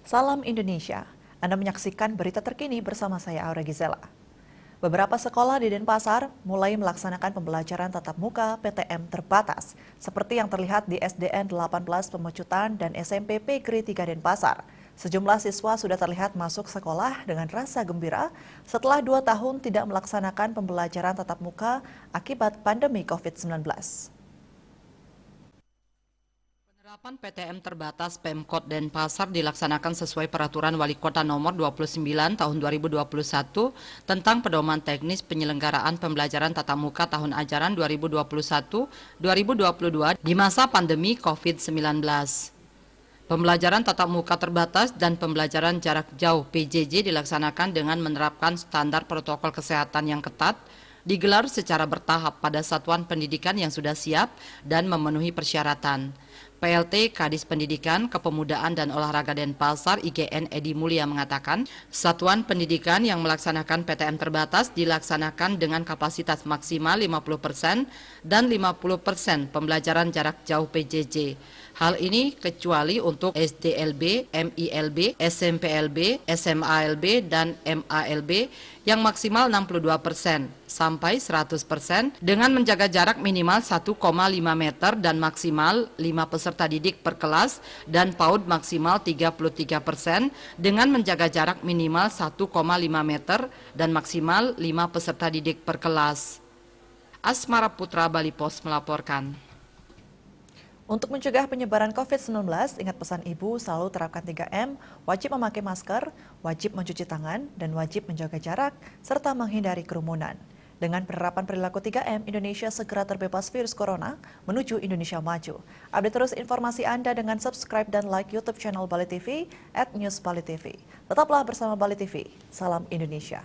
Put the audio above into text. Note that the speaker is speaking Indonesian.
Salam Indonesia, Anda menyaksikan berita terkini bersama saya Aura Gizela. Beberapa sekolah di Denpasar mulai melaksanakan pembelajaran tatap muka PTM terbatas, seperti yang terlihat di SDN 18 Pemecutan dan SMP Pegri 3 Denpasar. Sejumlah siswa sudah terlihat masuk sekolah dengan rasa gembira setelah 2 tahun tidak melaksanakan pembelajaran tatap muka akibat pandemi COVID-19. Penerapan PTM terbatas Pemkot Denpasar dilaksanakan sesuai Peraturan Wali Kota Nomor 29 Tahun 2021 tentang pedoman teknis penyelenggaraan pembelajaran tatap muka tahun ajaran 2021-2022 di masa pandemi COVID-19. Pembelajaran tatap muka terbatas dan pembelajaran jarak jauh PJJ dilaksanakan dengan menerapkan standar protokol kesehatan yang ketat, digelar secara bertahap pada satuan pendidikan yang sudah siap dan memenuhi persyaratan. PLT Kadis Pendidikan, Kepemudaan dan Olahraga Denpasar IGN Edi Mulia mengatakan, satuan pendidikan yang melaksanakan PTM terbatas dilaksanakan dengan kapasitas maksimal 50% dan 50% pembelajaran jarak jauh PJJ. Hal ini kecuali untuk SDLB, MILB, SMPLB, SMALB, dan MALB yang maksimal 62% sampai 100% dengan menjaga jarak minimal 1,5 meter dan maksimal 5 peserta didik per kelas dan PAUD maksimal 33% dengan menjaga jarak minimal 1,5 meter dan maksimal 5 peserta didik per kelas. Asmara Putra, Bali Pos melaporkan. Untuk mencegah penyebaran COVID-19, ingat pesan Ibu selalu terapkan 3M, wajib memakai masker, wajib mencuci tangan, dan wajib menjaga jarak, serta menghindari kerumunan. Dengan penerapan perilaku 3M, Indonesia segera terbebas virus corona menuju Indonesia maju. Update terus informasi Anda dengan subscribe dan like YouTube channel Bali TV @newsbalitv. Tetaplah bersama Bali TV. Salam Indonesia.